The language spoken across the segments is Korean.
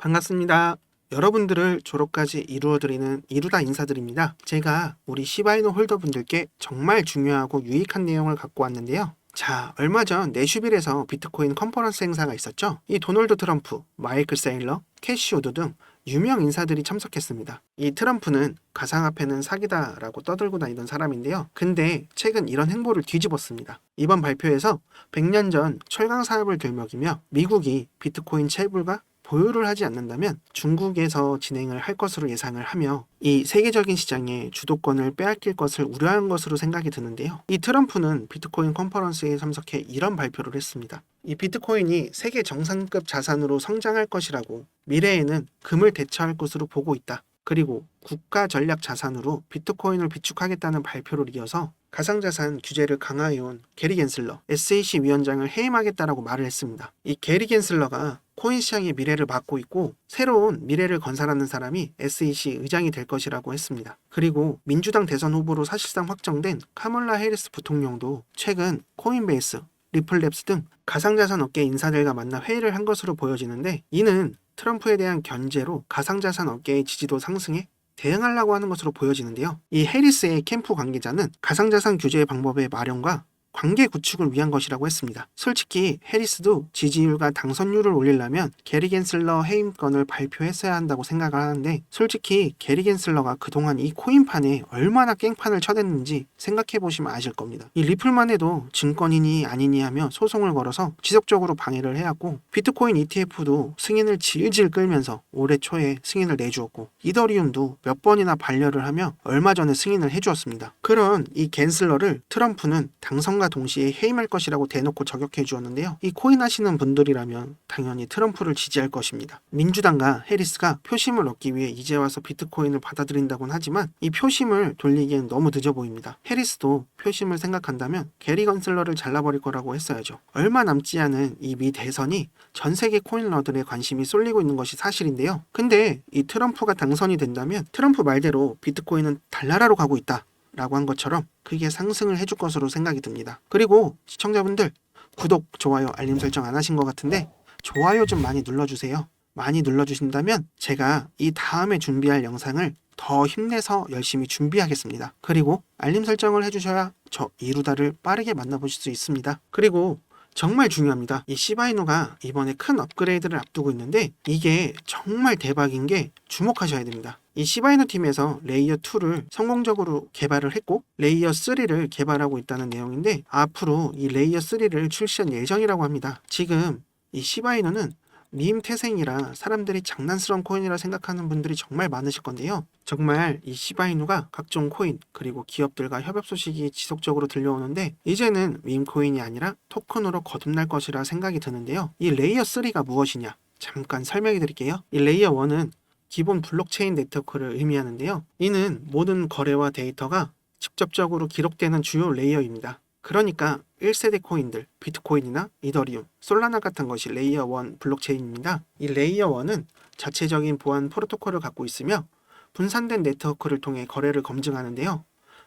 반갑습니다. 여러분들을 졸업까지 이루어드리는 이루다 인사드립니다. 제가 우리 시바이노 홀더분들께 정말 중요하고 유익한 내용을 갖고 왔는데요. 자, 얼마 전 내슈빌에서 비트코인 컨퍼런스 행사가 있었죠. 이 도널드 트럼프, 마이클 세일러, 캐시 오드 등 유명 인사들이 참석했습니다. 이 트럼프는 가상화폐는 사기다라고 떠들고 다니던 사람인데요. 근데 최근 이런 행보를 뒤집었습니다. 이번 발표에서 100년 전 철강 사업을 들먹이며 미국이 비트코인 채굴과 보유를 하지 않는다면 중국에서 진행을 할 것으로 예상을 하며 이 세계적인 시장에 주도권을 빼앗길 것을 우려한 것으로 생각이 드는데요. 이 트럼프는 비트코인 컨퍼런스에 참석해 이런 발표를 했습니다. 이 비트코인이 세계 정상급 자산으로 성장할 것이라고, 미래에는 금을 대처할 것으로 보고 있다. 그리고 국가 전략 자산으로 비트코인을 비축하겠다는 발표를 이어서 가상자산 규제를 강화해온 게리 겐슬러 SEC 위원장을 해임하겠다라고 말을 했습니다. 이 게리 겐슬러가 코인 시장의 미래를 맡고 있고 새로운 미래를 건설하는 사람이 SEC 의장이 될 것이라고 했습니다. 그리고 민주당 대선 후보로 사실상 확정된 카멀라 해리스 부통령도 최근 코인베이스, 리플랩스 등 가상자산 업계 인사들과 만나 회의를 한 것으로 보여지는데, 이는 트럼프에 대한 견제로 가상자산 업계의 지지도 상승에 대응하려고 하는 것으로 보여지는데요. 이 해리스의 캠프 관계자는 가상자산 규제의 방법의 마련과 관계 구축을 위한 것이라고 했습니다. 솔직히 해리스도 지지율과 당선율을 올리려면 게리 겐슬러 해임건을 발표했어야 한다고 생각을 하는데, 솔직히 게리 겐슬러가 그동안 이 코인판에 얼마나 깽판을 쳐댔는지 생각해보시면 아실 겁니다. 이 리플만 해도 증권인이 아니니 하며 소송을 걸어서 지속적으로 방해를 해왔고, 비트코인 ETF도 승인을 질질 끌면서 올해 초에 승인을 내주었고, 이더리움도 몇 번이나 반려를 하며 얼마 전에 승인을 해주었습니다. 그런 이 겐슬러를 트럼프는 당선 동시에 해임할 것이라고 대놓고 저격해 주었는데요. 이 코인 하시는 분들이라면 당연히 트럼프를 지지할 것입니다. 민주당과 해리스가 표심을 얻기 위해 이제 와서 비트코인을 받아들인다곤 하지만 이 표심을 돌리기엔 너무 늦어 보입니다. 해리스도 표심을 생각한다면 게리 건슬러를 잘라버릴 거라고 했어야죠. 얼마 남지 않은 이 미 대선이 전 세계 코인러들의 관심이 쏠리고 있는 것이 사실인데요. 근데 이 트럼프가 당선이 된다면 트럼프 말대로 비트코인은 달나라로 가고 있다 라고 한 것처럼 그게 상승을 해줄 것으로 생각이 듭니다. 그리고 시청자분들, 구독, 좋아요, 알림 설정 안 하신 것 같은데 좋아요 좀 많이 눌러주세요. 많이 눌러주신다면 제가 이 다음에 준비할 영상을 더 힘내서 열심히 준비하겠습니다. 그리고 알림 설정을 해주셔야 저 이루다를 빠르게 만나보실 수 있습니다. 그리고 정말 중요합니다. 이 시바이노가 이번에 큰 업그레이드를 앞두고 있는데 이게 정말 대박인 게 주목하셔야 됩니다. 이 시바이노 팀에서 레이어 2를 성공적으로 개발을 했고 레이어 3를 개발하고 있다는 내용인데, 앞으로 이 레이어 3를 출시할 예정이라고 합니다. 지금 이 시바이노는 밈 태생이라 사람들이 장난스러운 코인이라 생각하는 분들이 정말 많으실 건데요. 정말 이 시바이누가 각종 코인 그리고 기업들과 협업 소식이 지속적으로 들려오는데 이제는 밈 코인이 아니라 토큰으로 거듭날 것이라 생각이 드는데요. 이 레이어 3가 무엇이냐 잠깐 설명해 드릴게요. 이 레이어 1은 기본 블록체인 네트워크를 의미하는데요. 이는 모든 거래와 데이터가 직접적으로 기록되는 주요 레이어입니다. 그러니까 1세대 코인들, 비트코인이나 이더리움, 솔라나 같은 것이 레이어 1 블록체인입니다. 이 레이어 1은 자체적인 보안 프로토콜을 갖고 있으며 분산된 네트워크를 통해 거래를 검증하는데요.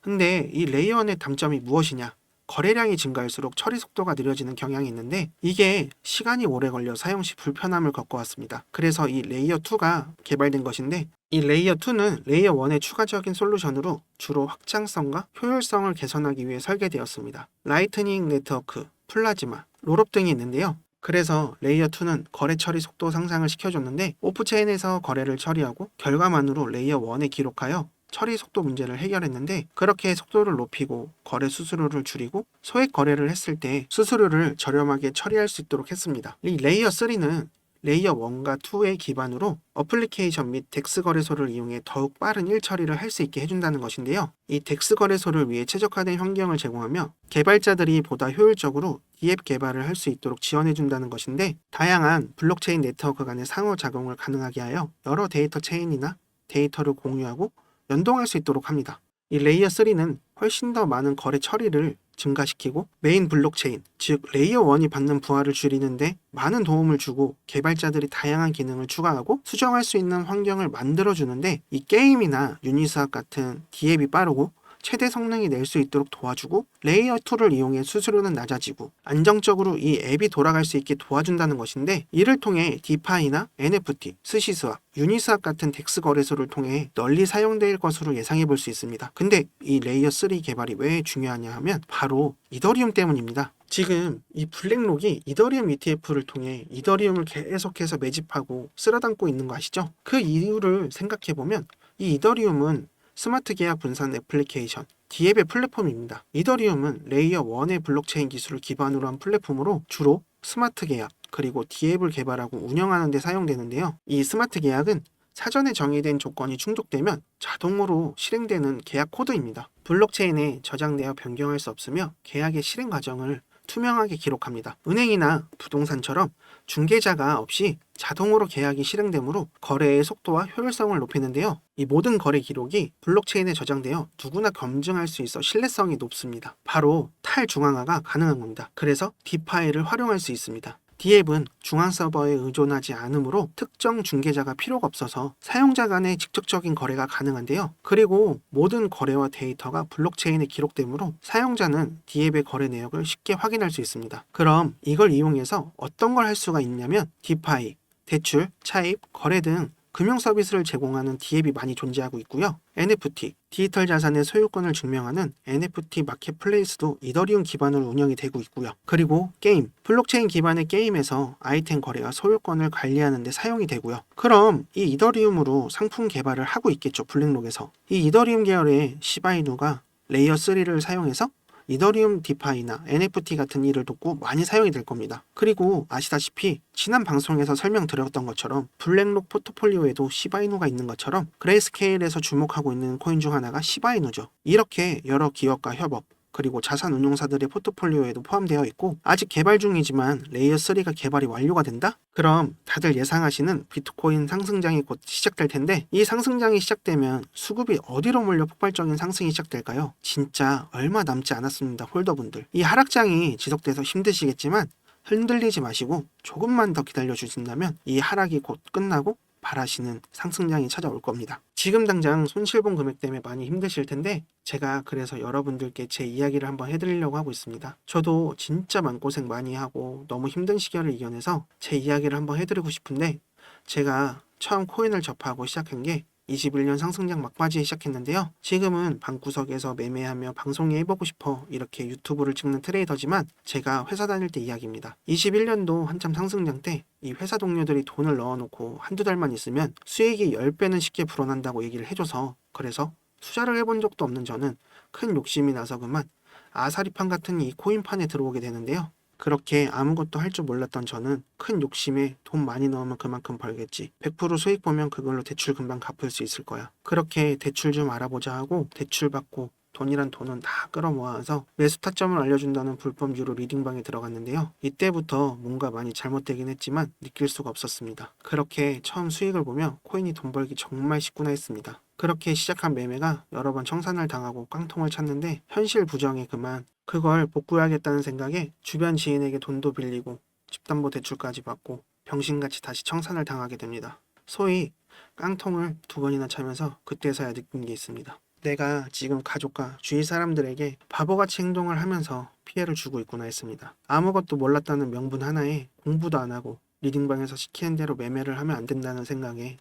근데 이 레이어 1의 단점이 무엇이냐? 거래량이 증가할수록 처리 속도가 느려지는 경향이 있는데 이게 시간이 오래 걸려 사용 시 불편함을 겪어왔습니다. 그래서 이 레이어 2가 개발된 것인데, 이 레이어 2는 레이어 1의 추가적인 솔루션으로 주로 확장성과 효율성을 개선하기 위해 설계되었습니다. 라이트닝 네트워크, 플라즈마, 롤업 등이 있는데요. 그래서 레이어 2는 거래 처리 속도 상상을 시켜줬는데 오프체인에서 거래를 처리하고 결과만으로 레이어 1에 기록하여 처리 속도 문제를 해결했는데, 그렇게 속도를 높이고 거래 수수료를 줄이고 소액 거래를 했을 때 수수료를 저렴하게 처리할 수 있도록 했습니다. 이 레이어 3는 레이어 1과 2의 기반으로 어플리케이션 및 덱스 거래소를 이용해 더욱 빠른 일처리를 할 수 있게 해준다는 것인데요. 이 덱스 거래소를 위해 최적화된 환경을 제공하며 개발자들이 보다 효율적으로 앱 개발을 할 수 있도록 지원해준다는 것인데, 다양한 블록체인 네트워크 간의 상호작용을 가능하게 하여 여러 데이터 체인이나 데이터를 공유하고 연동할 수 있도록 합니다. 이 레이어 3는 훨씬 더 많은 거래 처리를 증가시키고 메인 블록체인, 즉 레이어 1이 받는 부하를 줄이는데 많은 도움을 주고 개발자들이 다양한 기능을 추가하고 수정할 수 있는 환경을 만들어주는데, 이 게임이나 유니스왑 같은 디앱이 빠르고 최대 성능이 낼 수 있도록 도와주고 레이어 툴을 이용해 수수료는 낮아지고 안정적으로 이 앱이 돌아갈 수 있게 도와준다는 것인데, 이를 통해 디파이나 NFT, 스시스왑, 유니스왑 같은 덱스 거래소를 통해 널리 사용될 것으로 예상해 볼 수 있습니다. 근데 이 레이어 3 개발이 왜 중요하냐 하면 바로 이더리움 때문입니다. 지금 이 블랙록이 이더리움 ETF를 통해 이더리움을 계속해서 매집하고 쓸어담고 있는 거 아시죠? 그 이유를 생각해보면 이 이더리움은 스마트 계약 분산 애플리케이션, 디앱의 플랫폼입니다. 이더리움은 레이어 1의 블록체인 기술을 기반으로 한 플랫폼으로 주로 스마트 계약, 그리고 디앱을 개발하고 운영하는 데 사용되는데요. 이 스마트 계약은 사전에 정의된 조건이 충족되면 자동으로 실행되는 계약 코드입니다. 블록체인에 저장되어 변경할 수 없으며 계약의 실행 과정을 투명하게 기록합니다. 은행이나 부동산처럼 중개자가 없이 자동으로 계약이 실행되므로 거래의 속도와 효율성을 높이는데요. 이 모든 거래 기록이 블록체인에 저장되어 누구나 검증할 수 있어 신뢰성이 높습니다. 바로 탈중앙화가 가능한 겁니다. 그래서 디파이를 활용할 수 있습니다. 디앱은 중앙 서버에 의존하지 않으므로 특정 중개자가 필요가 없어서 사용자 간의 직접적인 거래가 가능한데요. 그리고 모든 거래와 데이터가 블록체인에 기록되므로 사용자는 디앱의 거래 내역을 쉽게 확인할 수 있습니다. 그럼 이걸 이용해서 어떤 걸 할 수가 있냐면 디파이, 대출, 차입, 거래 등 금융 서비스를 제공하는 디앱이 많이 존재하고 있고요. NFT, 디지털 자산의 소유권을 증명하는 NFT 마켓플레이스도 이더리움 기반으로 운영이 되고 있고요. 그리고 게임, 블록체인 기반의 게임에서 아이템 거래와 소유권을 관리하는 데 사용이 되고요. 그럼 이 이더리움으로 상품 개발을 하고 있겠죠, 블랙록에서. 이 이더리움 계열의 시바이누가 레이어 3를 사용해서 이더리움 디파이나 NFT 같은 일을 돕고 많이 사용이 될 겁니다. 그리고 아시다시피 지난 방송에서 설명드렸던 것처럼 블랙록 포트폴리오에도 시바이누가 있는 것처럼 그레이스케일에서 주목하고 있는 코인 중 하나가 시바이누죠. 이렇게 여러 기업과 협업, 그리고 자산 운용사들의 포트폴리오에도 포함되어 있고 아직 개발 중이지만 레이어 3가 개발이 완료가 된다? 그럼 다들 예상하시는 비트코인 상승장이 곧 시작될 텐데, 이 상승장이 시작되면 수급이 어디로 몰려 폭발적인 상승이 시작될까요? 진짜 얼마 남지 않았습니다, 홀더분들. 이 하락장이 지속돼서 힘드시겠지만 흔들리지 마시고 조금만 더 기다려 주신다면 이 하락이 곧 끝나고 바라시는 상승장이 찾아올 겁니다. 지금 당장 손실본 금액 때문에 많이 힘드실 텐데 제가 그래서 여러분들께 제 이야기를 한번 해드리려고 하고 있습니다. 저도 진짜 마음고생 많이 하고 너무 힘든 시절을 이겨내서 제 이야기를 한번 해드리고 싶은데, 제가 처음 코인을 접하고 시작한 게 21년 상승장 막바지에 시작했는데요. 지금은 방구석에서 매매하며 방송에 해보고 싶어 이렇게 유튜브를 찍는 트레이더지만 제가 회사 다닐 때 이야기입니다. 21년도 한참 상승장 때 이 회사 동료들이 돈을 넣어놓고 한두 달만 있으면 수익이 10배는 쉽게 불어난다고 얘기를 해줘서, 그래서 투자를 해본 적도 없는 저는 큰 욕심이 나서 그만 아사리판 같은 이 코인판에 들어오게 되는데요. 그렇게 아무것도 할 줄 몰랐던 저는 큰 욕심에 돈 많이 넣으면 그만큼 벌겠지, 100% 수익 보면 그걸로 대출 금방 갚을 수 있을 거야, 그렇게 대출 좀 알아보자 하고 대출 받고 돈이란 돈은 다 끌어모아서 매수 타점을 알려준다는 불법 유료 리딩방에 들어갔는데요. 이때부터 뭔가 많이 잘못되긴 했지만 느낄 수가 없었습니다. 그렇게 처음 수익을 보며 코인이 돈 벌기 정말 쉽구나 했습니다. 그렇게 시작한 매매가 여러 번 청산을 당하고 깡통을 찼는데 현실 부정에 그만 그걸 복구해야겠다는 생각에 주변 지인에게 돈도 빌리고 집담보대출까지 받고 병신같이 다시 청산을 당하게 됩니다. 소위 깡통을 2번이나 차면서 그때서야 느낀 게 있습니다. 내가 지금 가족과 주위 사람들에게 바보같이 행동을 하면서 피해를 주고 있구나 했습니다. 아무것도 몰랐다는 명분 하나에 공부도 안 하고 리딩방에서 시키는 대로 매매를 하면 안 된다는 생각에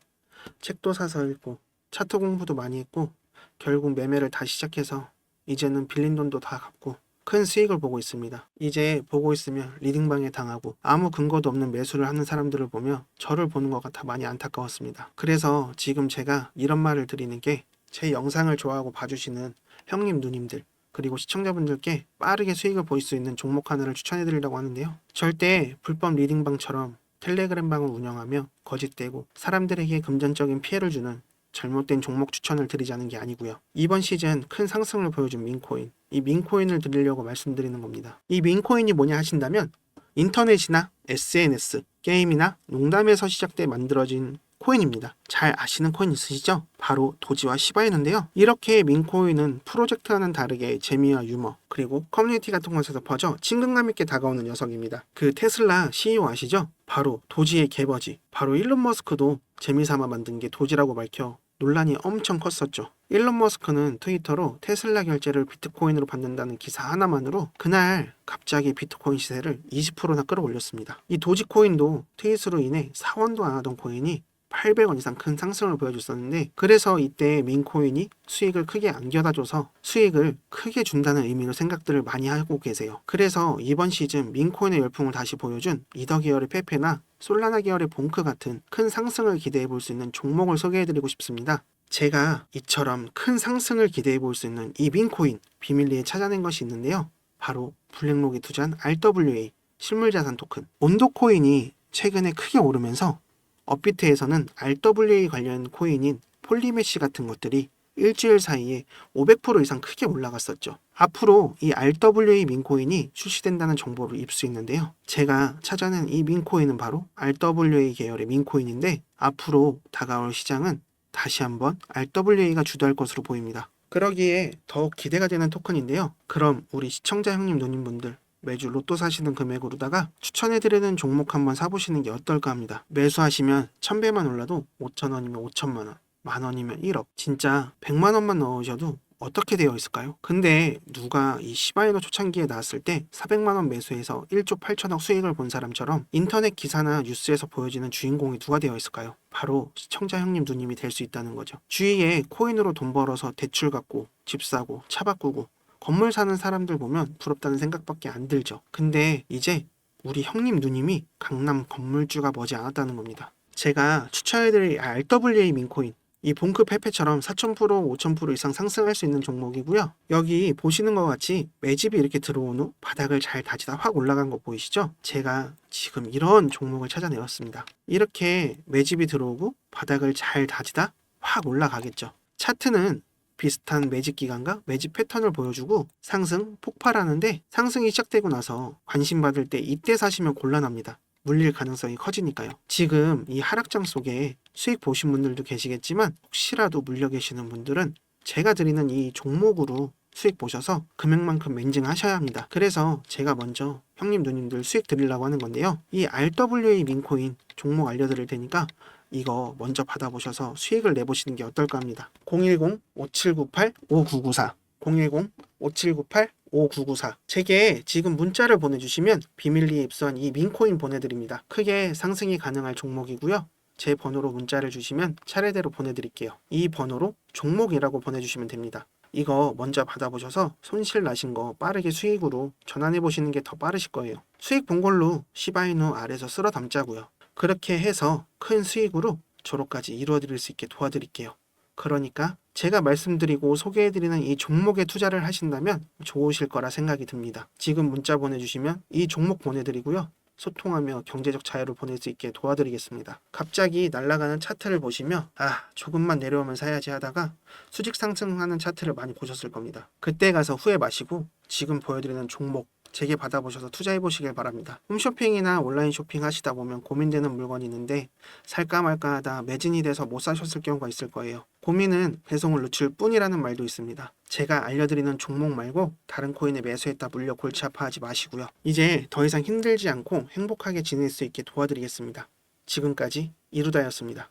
책도 사서 읽고 차트 공부도 많이 했고 결국 매매를 다시 시작해서 이제는 빌린 돈도 다 갚고 큰 수익을 보고 있습니다. 이제 보고 있으면 리딩방에 당하고 아무 근거도 없는 매수를 하는 사람들을 보며 저를 보는 것 같아 많이 안타까웠습니다. 그래서 지금 제가 이런 말을 드리는 게, 제 영상을 좋아하고 봐주시는 형님 누님들 그리고 시청자분들께 빠르게 수익을 보일 수 있는 종목 하나를 추천해드리려고 하는데요. 절대 불법 리딩방처럼 텔레그램 방을 운영하며 거짓되고 사람들에게 금전적인 피해를 주는 잘못된 종목 추천을 드리자는 게 아니고요. 이번 시즌 큰 상승을 보여준 민코인, 이 민코인을 드리려고 말씀드리는 겁니다. 이 민코인이 뭐냐 하신다면 인터넷이나 SNS, 게임이나 농담에서 시작돼 만들어진 코인입니다. 잘 아시는 코인 있으시죠? 바로 도지와 시바이누인데요. 이렇게 민코인은 프로젝트와는 다르게 재미와 유머 그리고 커뮤니티 같은 곳에서 퍼져 친근감 있게 다가오는 녀석입니다. 그 테슬라 CEO 아시죠? 바로 도지의 개버지, 바로 일론 머스크도 재미삼아 만든 게 도지라고 밝혀 논란이 엄청 컸었죠. 일론 머스크는 트위터로 테슬라 결제를 비트코인으로 받는다는 기사 하나만으로 그날 갑자기 비트코인 시세를 20%나 끌어올렸습니다. 이 도지코인도 트윗으로 인해 4원도 안 하던 코인이 800원 이상 큰 상승을 보여줬었는데, 그래서 이때 민코인이 수익을 크게 안겨다줘서 수익을 크게 준다는 의미로 생각들을 많이 하고 계세요. 그래서 이번 시즌 민코인의 열풍을 다시 보여준 이더 계열의 페페나 솔라나 계열의 봉크 같은 큰 상승을 기대해 볼 수 있는 종목을 소개해드리고 싶습니다. 제가 이처럼 큰 상승을 기대해 볼 수 있는 이 민코인 비밀리에 찾아낸 것이 있는데요. 바로 블랙록이 투자한 RWA 실물자산 토큰 온도코인이 최근에 크게 오르면서 업비트에서는 RWA 관련 코인인 폴리메시 같은 것들이 일주일 사이에 500% 이상 크게 올라갔었죠. 앞으로 이 RWA 민코인이 출시된다는 정보를 입수했는데요. 제가 찾아낸 이 민코인은 바로 RWA 계열의 민코인인데, 앞으로 다가올 시장은 다시 한번 RWA가 주도할 것으로 보입니다. 그러기에 더욱 기대가 되는 토큰인데요. 그럼 우리 시청자 형님 누님분들, 매주 로또 사시는 금액으로다가 추천해드리는 종목 한번 사보시는 게 어떨까 합니다. 매수하시면 1000배만 올라도 5,000원이면 5천만원, 만원이면 1억, 진짜 100만원만 넣으셔도 어떻게 되어 있을까요? 근데 누가 이 시바이노 초창기에 나왔을 때 400만원 매수해서 1조 8천억 수익을 본 사람처럼 인터넷 기사나 뉴스에서 보여지는 주인공이 누가 되어 있을까요? 바로 시청자 형님 누님이 될 수 있다는 거죠. 주위에 코인으로 돈 벌어서 대출 갚고 집 사고 차 바꾸고 건물 사는 사람들 보면 부럽다는 생각밖에 안 들죠. 근데 이제 우리 형님 누님이 강남 건물주가 머지 않았다는 겁니다. 제가 추천해드릴 RWA 민코인, 이 봉크 페페처럼 4,000%, 5,000% 이상 상승할 수 있는 종목이고요. 여기 보시는 것 같이 매집이 이렇게 들어온 후 바닥을 잘 다지다 확 올라간 거 보이시죠? 제가 지금 이런 종목을 찾아내었습니다. 이렇게 매집이 들어오고 바닥을 잘 다지다 확 올라가겠죠. 차트는 비슷한 매집 기간과 매집 패턴을 보여주고 상승, 폭발하는데, 상승이 시작되고 나서 관심 받을 때 이때 사시면 곤란합니다. 물릴 가능성이 커지니까요. 지금 이 하락장 속에 수익 보신 분들도 계시겠지만, 혹시라도 물려 계시는 분들은 제가 드리는 이 종목으로 수익 보셔서 금액만큼 멘징하셔야 합니다. 그래서 제가 먼저 형님 누님들 수익 드리려고 하는 건데요. 이 RWA 민코인 종목 알려드릴 테니까 이거 먼저 받아보셔서 수익을 내보시는 게 어떨까 합니다. 010-5798-5994 010-5798-5994 제게 지금 문자를 보내주시면 비밀리에 입수한 이 민코인 보내드립니다. 크게 상승이 가능할 종목이고요. 제 번호로 문자를 주시면 차례대로 보내드릴게요. 이 번호로 종목이라고 보내주시면 됩니다. 이거 먼저 받아보셔서 손실 나신 거 빠르게 수익으로 전환해 보시는 게 더 빠르실 거예요. 수익 본 걸로 시바이노 아래서 쓸어 담자고요. 그렇게 해서 큰 수익으로 졸업까지 이루어드릴 수 있게 도와드릴게요. 그러니까 제가 말씀드리고 소개해드리는 이 종목에 투자를 하신다면 좋으실 거라 생각이 듭니다. 지금 문자 보내주시면 이 종목 보내드리고요. 소통하며 경제적 자유를 보낼 수 있게 도와드리겠습니다. 갑자기 날아가는 차트를 보시며 조금만 내려오면 사야지 하다가 수직 상승하는 차트를 많이 보셨을 겁니다. 그때 가서 후회 마시고 지금 보여드리는 종목 제게 받아보셔서 투자해보시길 바랍니다. 홈쇼핑이나 온라인 쇼핑 하시다 보면 고민되는 물건이 있는데 살까 말까 하다 매진이 돼서 못 사셨을 경우가 있을 거예요. 고민은 배송을 늦출 뿐이라는 말도 있습니다. 제가 알려드리는 종목 말고 다른 코인에 매수했다 물려 골치 아파하지 마시고요. 이제 더 이상 힘들지 않고 행복하게 지낼 수 있게 도와드리겠습니다. 지금까지 이루다였습니다.